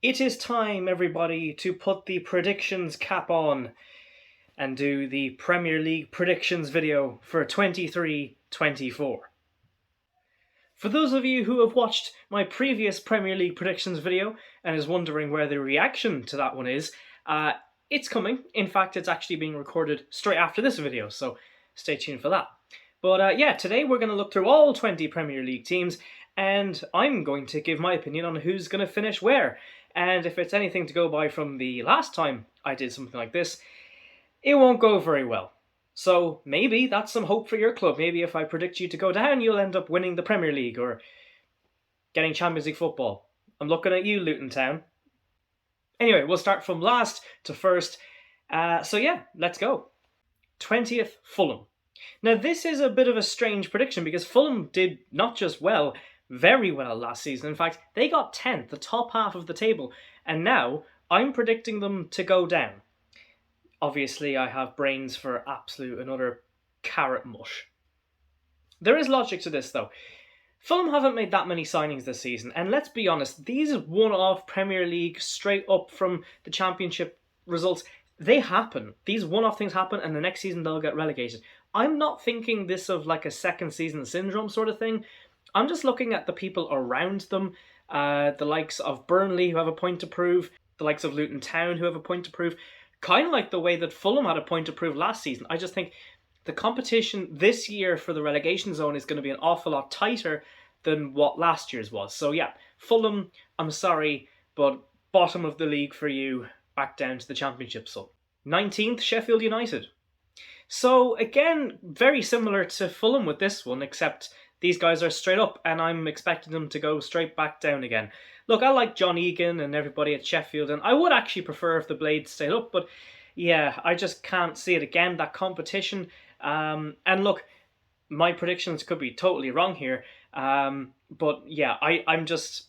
It is time, everybody, to put the predictions cap on and do the Premier League predictions video for 23-24. For those of you who have watched my previous Premier League predictions video and is wondering where the reaction to that one is, it's coming. In fact, it's actually being recorded straight after this video, so stay tuned for that. But yeah, today we're going to look through all 20 Premier League teams, and I'm going to give my opinion on who's going to finish where. And if it's anything to go by from the last time I did something like this, it won't go very well. So maybe that's some hope for your club. Maybe if I predict you to go down, you'll end up winning the Premier League or getting Champions League football. I'm looking at you, Luton Town. Anyway, we'll start from last to first. So yeah, let's go. 20th, Fulham. Now this is a bit of a strange prediction because Fulham did not just well, very well last season. In fact, they got 10th, the top half of the table, and now I'm predicting them to go down. Obviously, I have brains for absolute and utter carrot mush. There is logic to this, though. Fulham haven't made that many signings this season, and let's be honest, these one-off Premier League, straight up from the Championship results, they happen. These one-off things happen, and the next season they'll get relegated. I'm not thinking this of like a second season syndrome sort of thing. I'm just looking at the people around them, the likes of Burnley, who have a point to prove, the likes of Luton Town, who have a point to prove. Kind of like the way that Fulham had a point to prove last season. I just think the competition this year for the relegation zone is going to be an awful lot tighter than what last year's was. So yeah, Fulham, I'm sorry, but bottom of the league for you, back down to the Championship zone. 19th, Sheffield United. So again, very similar to Fulham with this one, except these guys are straight up and I'm expecting them to go straight back down again. Look, I like John Egan and everybody at Sheffield, and I would actually prefer if the Blades stayed up, but yeah, I just can't see it again, that competition. And look, my predictions could be totally wrong here, but yeah, I'm just...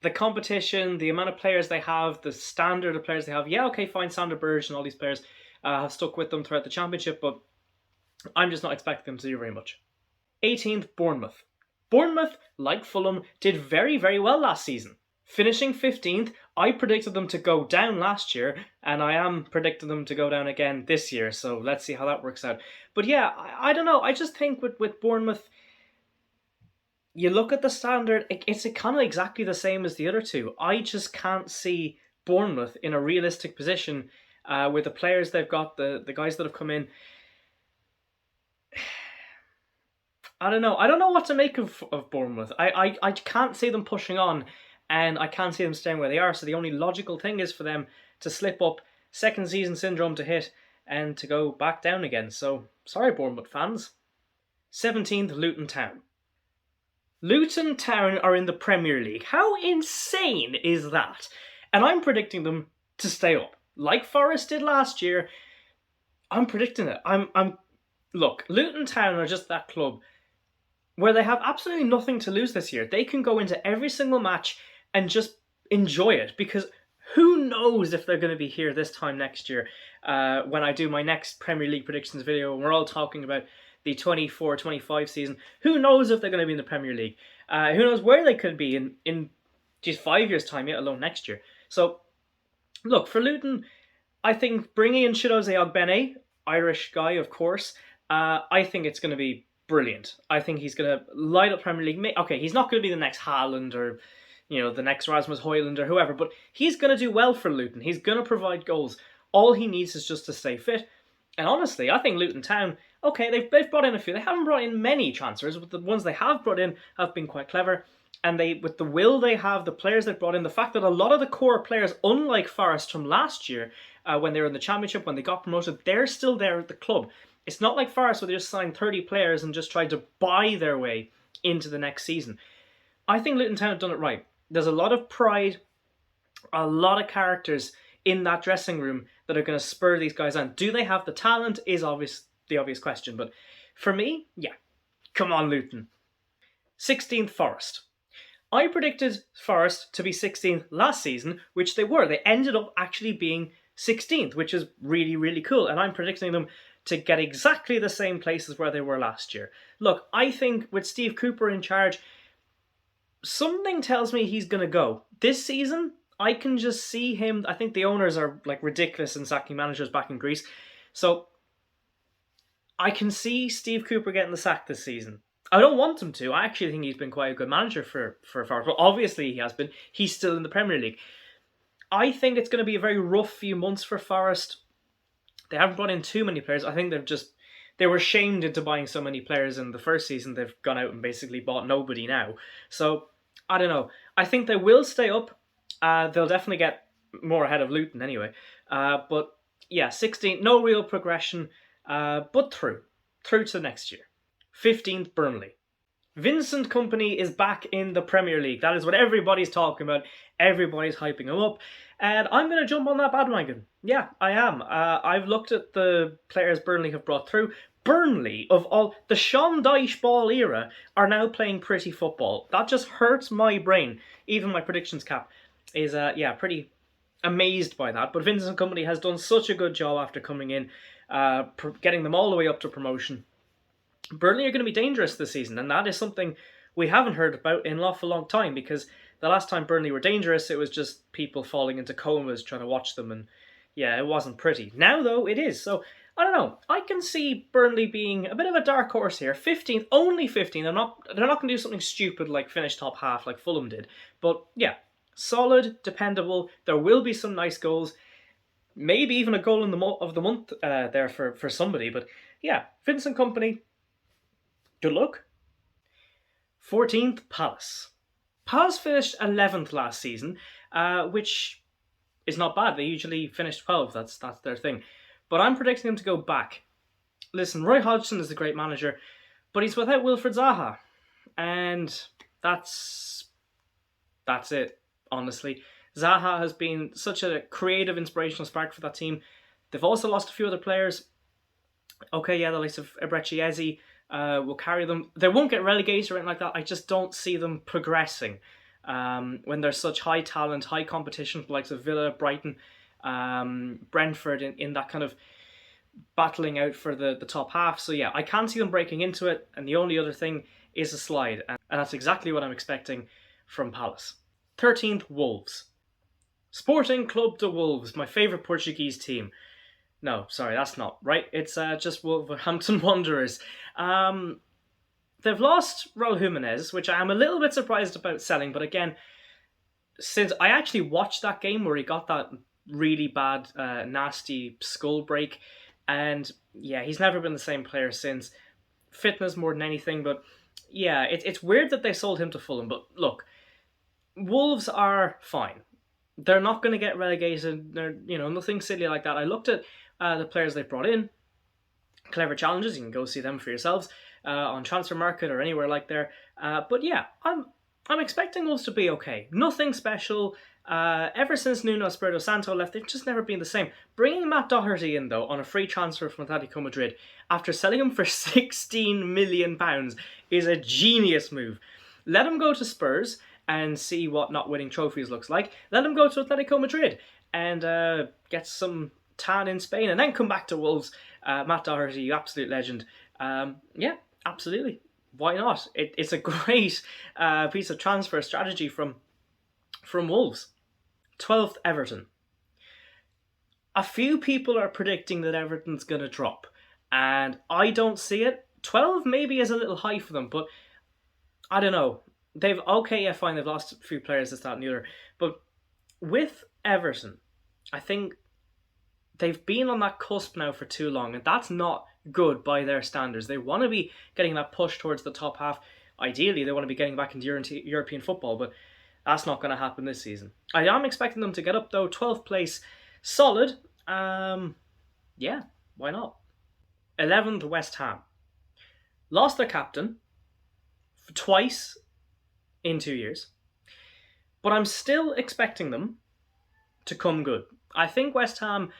The competition, the amount of players they have, the standard of players they have, yeah, okay, fine, Sander Berge and all these players have stuck with them throughout the Championship, but I'm just not expecting them to do very much. 18th, Bournemouth. Bournemouth, like Fulham, did very, very well last season. Finishing 15th, I predicted them to go down last year, and I am predicting them to go down again this year, so let's see how that works out. But yeah, I don't know, I just think with Bournemouth, you look at the standard, it's kind of exactly the same as the other two. I just can't see Bournemouth in a realistic position with the players they've got, the guys that have come in. I don't know. I don't know what to make of Bournemouth. I can't see them pushing on, and I can't see them staying where they are. So the only logical thing is for them to slip up, second season syndrome to hit, and to go back down again. So sorry, Bournemouth fans. 17th, Luton Town. Luton Town are in the Premier League. How insane is that? And I'm predicting them to stay up, like Forest did last year. I'm predicting it. Look, Luton Town are just that club where they have absolutely nothing to lose this year. They can go into every single match and just enjoy it, because who knows if they're going to be here this time next year when I do my next Premier League predictions video and we're all talking about the 24-25 season. Who knows if they're going to be in the Premier League? Who knows where they could be in just 5 years' time, yet alone next year. So, look, for Luton, I think bringing in Chidozie Ogbene, Irish guy, of course, I think it's going to be brilliant. I think he's going to light up Premier League. Okay, he's not going to be the next Haaland or, the next Rasmus Højlund or whoever, but he's going to do well for Luton. He's going to provide goals. All he needs is just to stay fit. And honestly, I think Luton Town, okay, they've brought in a few. They haven't brought in many transfers, but the ones they have brought in have been quite clever. And with the will they have, the players they've brought in, the fact that a lot of the core players, unlike Forest from last year, when they were in the Championship, when they got promoted, they're still there at the club. It's not like Forest where they just signed 30 players and just tried to buy their way into the next season. I think Luton Town have done it right. There's a lot of pride, a lot of characters in that dressing room that are going to spur these guys on. Do they have the talent is the obvious question. But for me, yeah, come on Luton. 16th, Forest. I predicted Forest to be 16th last season, which they were. They ended up actually being 16th, which is really, really cool. And I'm predicting them to get exactly the same places where they were last year. Look, I think with Steve Cooper in charge, something tells me he's going to go. This season, I can just see him. I think the owners are like ridiculous in sacking managers back in Greece. So I can see Steve Cooper getting the sack this season. I don't want him to. I actually think he's been quite a good manager for Forest. Well, obviously he has been. He's still in the Premier League. I think it's going to be a very rough few months for Forest. They haven't brought in too many players. I think they were shamed into buying so many players in the first season. They've gone out and basically bought nobody now. So I don't know. I think they will stay up. They'll definitely get more ahead of Luton anyway. But yeah, 16, no real progression, but through to the next year. 15th, Burnley. Vincent Kompany is back in the Premier League. That is what everybody's talking about. Everybody's hyping him up. And I'm going to jump on that bandwagon. Yeah, I am. I've looked at the players Burnley have brought through. Burnley, of all, the Sean Dyche ball era, are now playing pretty football. That just hurts my brain. Even my predictions cap is, pretty amazed by that. But Vincent Kompany has done such a good job after coming in, getting them all the way up to promotion. Burnley are going to be dangerous this season, and that is something we haven't heard about in an awful long time, because the last time Burnley were dangerous, it was just people falling into comas trying to watch them, and yeah, it wasn't pretty. Now, though, it is. So, I don't know. I can see Burnley being a bit of a dark horse here. 15th, only 15th. They're not going to do something stupid like finish top half like Fulham did. But yeah, solid, dependable. There will be some nice goals. Maybe even a goal in of the month there for somebody. But yeah, Vincent Kompany, good luck. 14th, Palace. Palace finished 11th last season, which is not bad. They usually finish 12th. That's their thing. But I'm predicting them to go back. Listen, Roy Hodgson is a great manager, but he's without Wilfried Zaha. And that's it, honestly. Zaha has been such a creative, inspirational spark for that team. They've also lost a few other players. Okay, yeah, the likes of Eberechi Eze will carry them. They won't get relegated or anything like that. I just don't see them progressing when there's such high talent, high competition, the likes of Villa, Brighton, Brentford in that kind of battling out for the top half. So yeah, I can't see them breaking into it, and the only other thing is a slide, and that's exactly what I'm expecting from Palace. 13th, Wolves. Sporting Club de Wolves, my favourite Portuguese team. No, sorry, that's not right. It's just Wolverhampton Wanderers. They've lost Raul Jimenez, which I am a little bit surprised about selling, but again, since I actually watched that game where he got that really bad, nasty skull break, and yeah, he's never been the same player since. Fitness more than anything, but yeah, it's weird that they sold him to Fulham, but look, Wolves are fine. They're not going to get relegated. They're, nothing silly like that. I looked at the players they've brought in. Clever Challenges, you can go see them for yourselves on Transfer Market or anywhere like there. But yeah, I'm expecting Wolves to be okay. Nothing special. Ever since Nuno Espirito Santo left, they've just never been the same. Bringing Matt Doherty in, though, on a free transfer from Atletico Madrid, after selling him for £16 million, is a genius move. Let him go to Spurs and see what not winning trophies looks like. Let him go to Atletico Madrid and get some tan in Spain, and then come back to Wolves. Matt Doherty, you absolute legend. Yeah, absolutely. Why not? It's a great piece of transfer strategy from Wolves. 12th, Everton. A few people are predicting that Everton's going to drop, and I don't see it. 12 maybe is a little high for them, but I don't know. They've lost a few players, this, that, and the other. But with Everton, I think they've been on that cusp now for too long, and that's not good by their standards. They want to be getting that push towards the top half. Ideally, they want to be getting back into European football, but that's not going to happen this season. I am expecting them to get up, though. 12th place, solid. Yeah, why not? 11th, West Ham. Lost their captain twice in 2 years, but I'm still expecting them to come good. I think West Ham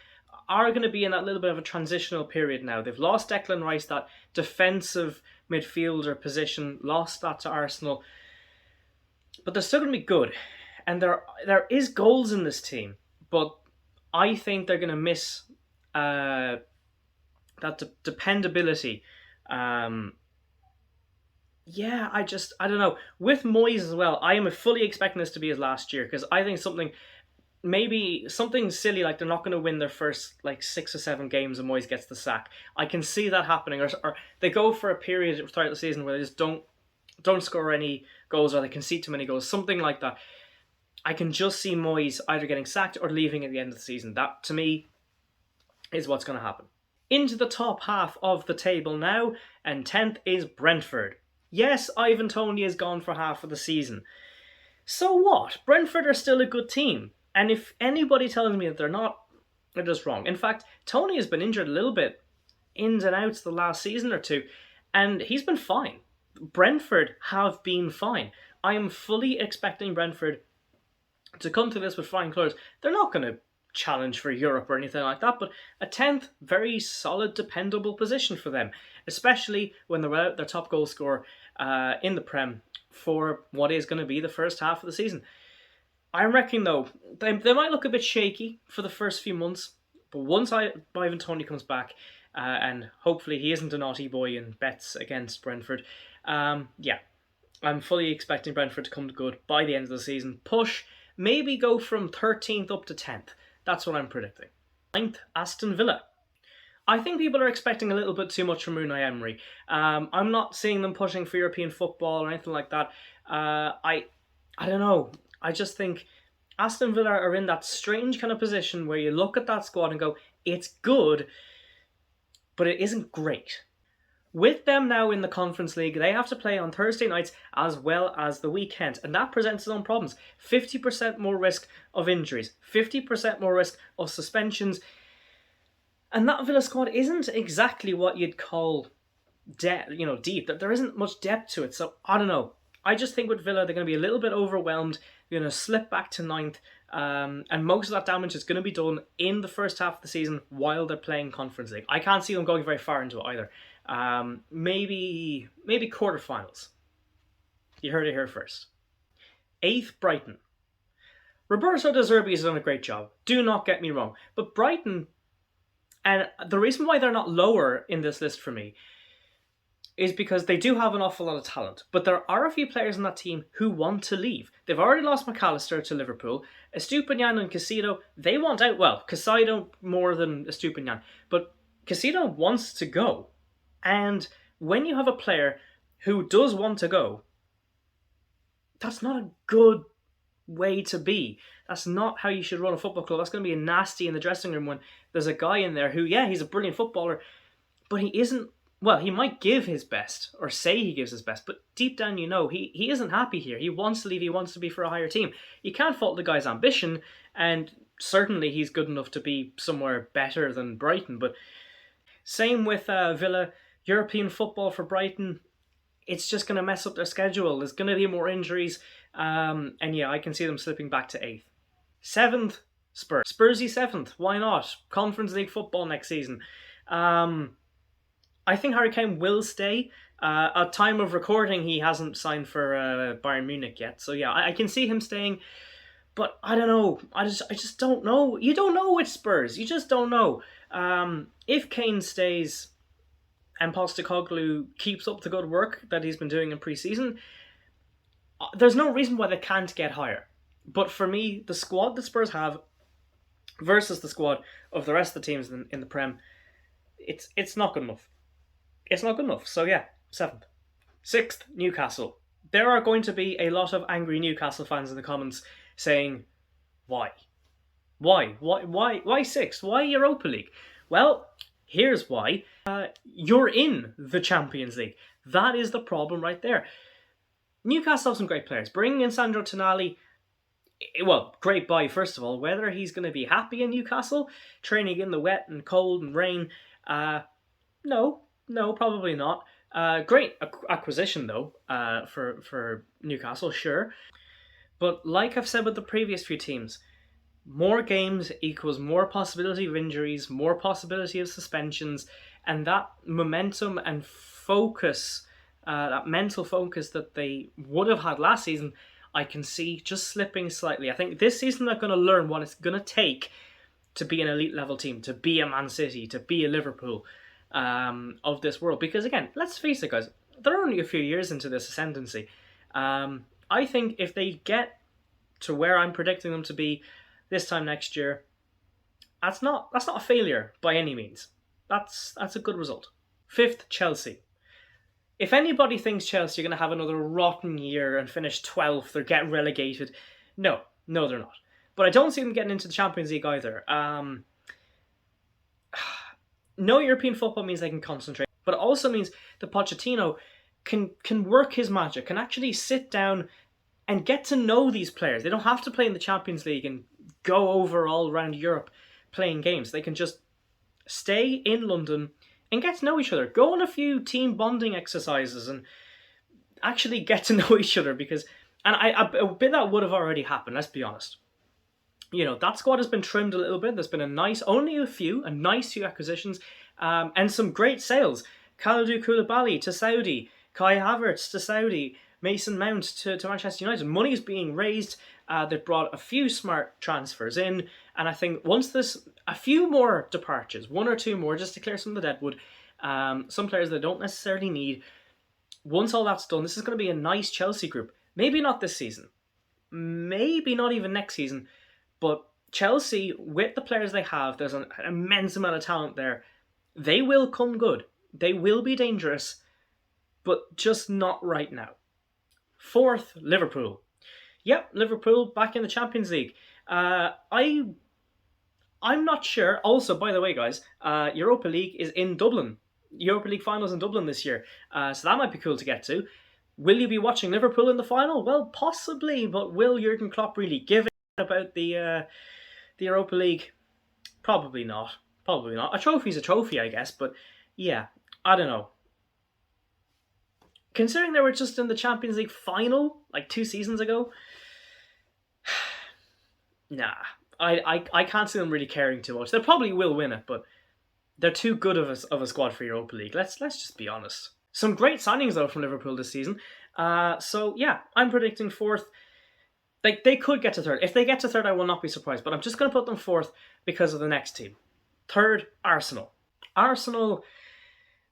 are going to be in that little bit of a transitional period now. They've lost Declan Rice, that defensive midfielder position, lost that to Arsenal, but they're still going to be good, and there is goals in this team, but I think they're going to miss that dependability. Yeah, I don't know. With Moyes as well, I am fully expecting this to be his last year, because I think something maybe something silly like they're not going to win their first like 6 or 7 games and Moyes gets the sack. I can see that happening, or they go for a period throughout the season where they just don't score any goals, or they concede too many goals, something like that. I can just see Moyes either getting sacked or leaving at the end of the season. That, to me, is what's going to happen. Into the top half of the table now, and 10th is Brentford. Yes, Ivan Toney is gone for half of the season. So what? Brentford are still a good team. And if anybody tells me that they're not, they're just wrong. In fact, Toney has been injured a little bit, ins and outs the last season or two, and he's been fine. Brentford have been fine. I am fully expecting Brentford to come to this with flying colours. They're not going to challenge for Europe or anything like that, but a 10th, very solid, dependable position for them, especially when they're without their top goal scorer in the Prem for what is going to be the first half of the season. I'm reckoning, though, they might look a bit shaky for the first few months, but once Ivan Toney comes back, and hopefully he isn't a naughty boy and bets against Brentford, yeah, I'm fully expecting Brentford to come to good by the end of the season. Push, maybe go from 13th up to 10th. That's what I'm predicting. 9th, Aston Villa. I think people are expecting a little bit too much from Unai Emery. I'm not seeing them pushing for European football or anything like that. I don't know. I just think Aston Villa are in that strange kind of position where you look at that squad and go, it's good, but it isn't great. With them now in the Conference League, they have to play on Thursday nights as well as the weekend, and that presents its own problems. 50% more risk of injuries, 50% more risk of suspensions, and that Villa squad isn't exactly what you'd call deep. There isn't much depth to it, so I don't know. I just think with Villa, they're going to be a little bit overwhelmed. They're going to slip back to 9th, and most of that damage is going to be done in the first half of the season while they're playing Conference League. I can't see them going very far into it either. Maybe quarterfinals. You heard it here first. 8th, Brighton. Roberto De Zerbi has done a great job. Do not get me wrong. But Brighton, and the reason why they're not lower in this list for me, is because they do have an awful lot of talent. But there are a few players in that team who want to leave. They've already lost McAllister to Liverpool. Estupiñán and Caicedo, they want out. Well, Caicedo more than Estupiñán. But Caicedo wants to go. And when you have a player who does want to go, that's not a good way to be. That's not how you should run a football club. That's going to be nasty in the dressing room when there's a guy in there who, yeah, he's a brilliant footballer, but he isn't, well, he might give his best or say he gives his best, but deep down you know he isn't happy here. He wants to leave. He wants to be for a higher team. You can't fault the guy's ambition, and certainly he's good enough to be somewhere better than Brighton, but same with Villa. European football for Brighton, it's just going to mess up their schedule. There's going to be more injuries. And yeah, I can see them slipping back to 8th. 7th, Spurs. Spursy 7th. Why not? Conference League football next season. I think Harry Kane will stay. At time of recording, he hasn't signed for Bayern Munich yet. So yeah, I can see him staying. But I don't know. I just don't know. You don't know with Spurs. You just don't know. If Kane stays and Postecoglou keeps up the good work that he's been doing in pre-season, there's no reason why they can't get higher. But for me, the squad that Spurs have versus the squad of the rest of the teams in the Prem, it's not good enough. It's not good enough. So yeah, 7th. 6th, Newcastle. There are going to be a lot of angry Newcastle fans in the comments saying, why? Why 6th? Why Europa League? Well, here's why. You're in the Champions League. That is the problem right there. Newcastle have some great players. Bringing in Sandro Tonali, well, great buy, first of all. Whether he's going to be happy in Newcastle, training in the wet and cold and rain, no, probably not. Great acquisition, though, for Newcastle, sure. But like I've said with the previous few teams, more games equals more possibility of injuries, more possibility of suspensions, and that momentum and focus, that mental focus that they would have had last season, I can see just slipping slightly. I think this season they're going to learn what it's going to take to be an elite level team, to be a Man City, to be a Liverpool of this world. Because again, let's face it, guys, they're only a few years into this ascendancy. I think if they get to where I'm predicting them to be, this time next year. That's not a failure by any means. That's a good result. 5th, Chelsea. If anybody thinks Chelsea are going to have another rotten year and finish 12th or get relegated, no, they're not. But I don't see them getting into the Champions League either. No European football means they can concentrate, but it also means that Pochettino can work his magic, can actually sit down and get to know these players. They don't have to play in the Champions League and go over all around Europe playing games. They can just stay in London and get to know each other. Go on a few team bonding exercises and actually get to know each other, because, and a bit that would have already happened, let's be honest. You know, that squad has been trimmed a little bit. There's been a nice few acquisitions, and some great sales. Kalidou Koulibaly to Saudi, Kai Havertz to Saudi, Mason Mount to Manchester United. Money is being raised. They've brought a few smart transfers in, and I think once there's a few more departures, 1 or 2 more, just to clear some of the deadwood, some players they don't necessarily need. Once all that's done, this is going to be a nice Chelsea group. Maybe not this season, maybe not even next season, but Chelsea, with the players they have, there's an immense amount of talent there. They will come good. They will be dangerous, but just not right now. 4th, Liverpool. Yep, Liverpool back in the Champions League. I'm not sure. Also, by the way, guys, Europa League is in Dublin. Europa League finals in Dublin this year. So that might be cool to get to. Will you be watching Liverpool in the final? Well, possibly, but will Jurgen Klopp really give a about the Europa League? Probably not. A trophy's a trophy, I guess, but yeah, I don't know. Considering they were just in the Champions League final like 2 seasons ago, nah, I can't see them really caring too much. They probably will win it, but they're too good of a squad for Europa League. Let's just be honest. Some great signings though from Liverpool this season. So yeah, I'm predicting 4th. They could get to 3rd. If they get to 3rd, I will not be surprised. But I'm just going to put them 4th because of the next team. 3rd, Arsenal. Arsenal,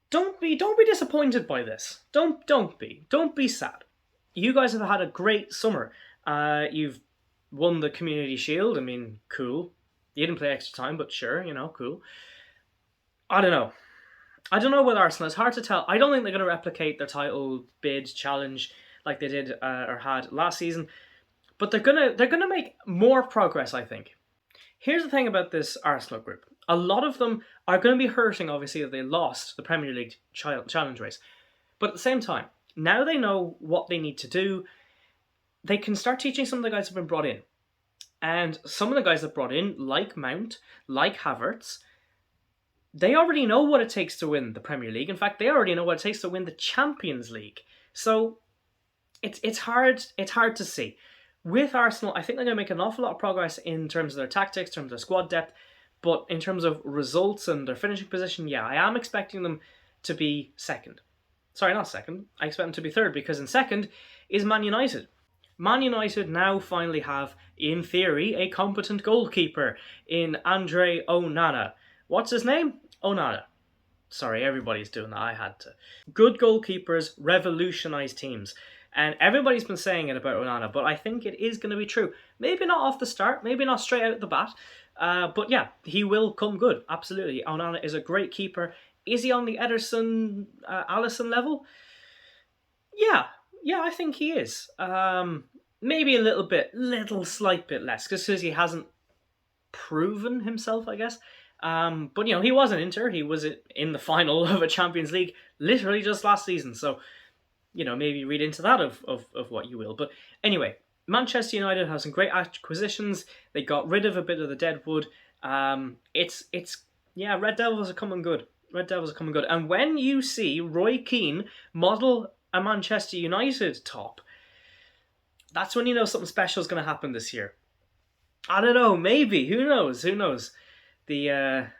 don't be disappointed by this. Don't be sad. You guys have had a great summer. You've won the Community Shield. I mean, cool. You didn't play extra time, but sure, cool. I don't know with Arsenal. It's hard to tell. I don't think they're going to replicate their title bid challenge like they did or had last season. But they're gonna make more progress, I think. Here's the thing about this Arsenal group. A lot of them are going to be hurting, obviously, that they lost the Premier League challenge race. But at the same time, now they know what they need to do. They can start teaching some of the guys who've been brought in. And some of the guys that brought in, like Mount, like Havertz, they already know what it takes to win the Premier League. In fact, they already know what it takes to win the Champions League. So it's hard to see. With Arsenal, I think they're going to make an awful lot of progress in terms of their tactics, in terms of their squad depth, but in terms of results and their finishing position, yeah, I am expecting them to be 2nd. Sorry, not 2nd. I expect them to be 3rd, because in 2nd is Man United. Man United now finally have, in theory, a competent goalkeeper in Andre Onana. What's his name? Onana. Sorry, everybody's doing that. I had to. Good goalkeepers revolutionise teams. And everybody's been saying it about Onana, but I think it is going to be true. Maybe not off the start, maybe not straight out the bat, but yeah, he will come good, absolutely. Onana is a great keeper. Is he on the Ederson, Alisson level? Yeah, I think he is. Maybe a slight bit less, because he hasn't proven himself, I guess. But, he was an Inter. He was in the final of a Champions League literally just last season, so maybe read into that of what you will. But anyway, Manchester United have some great acquisitions. They got rid of a bit of the deadwood. Red Devils are coming good. And when you see Roy Keane model a Manchester United top, that's when you know something special is going to happen this year. I don't know, maybe. Who knows? The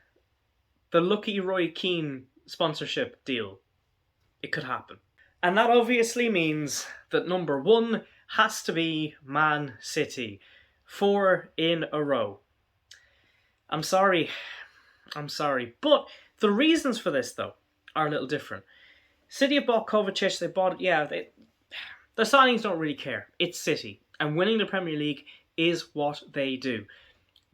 lucky Roy Keane sponsorship deal. It could happen. And that obviously means that number 1 has to be Man City. 4 in a row. I'm sorry. But the reasons for this, though, are a little different. City have bought Kovacic. The signings don't really care. It's City. And winning the Premier League is what they do.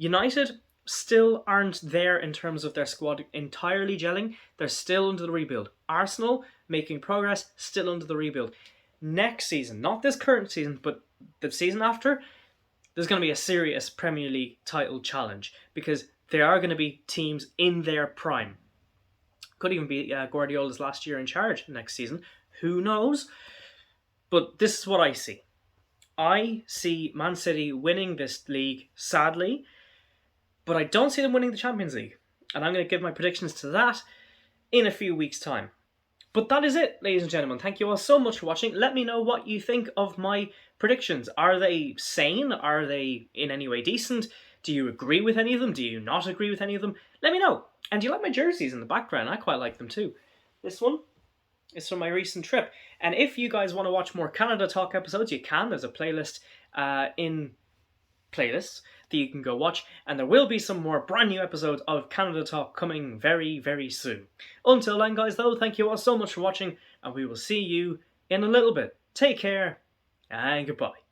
United still aren't there in terms of their squad entirely gelling. They're still under the rebuild. Arsenal making progress, still under the rebuild. Next season, not this current season, but the season after, there's going to be a serious Premier League title challenge because there are going to be teams in their prime. Could even be Guardiola's last year in charge next season. Who knows? But this is what I see. I see Man City winning this league, sadly, but I don't see them winning the Champions League. And I'm going to give my predictions to that in a few weeks' time. But that is it, ladies and gentlemen. Thank you all so much for watching. Let me know what you think of my predictions. Are they sane? Are they in any way decent? Do you agree with any of them? Do you not agree with any of them? Let me know. And do you like my jerseys in the background? I quite like them too. This one is from my recent trip. And if you guys want to watch more Canada Talk episodes, you can. There's a playlist in playlists that you can go watch. And there will be some more brand new episodes of Canada Talk coming very, very soon. Until then, guys, though, thank you all so much for watching. And we will see you in a little bit. Take care and goodbye.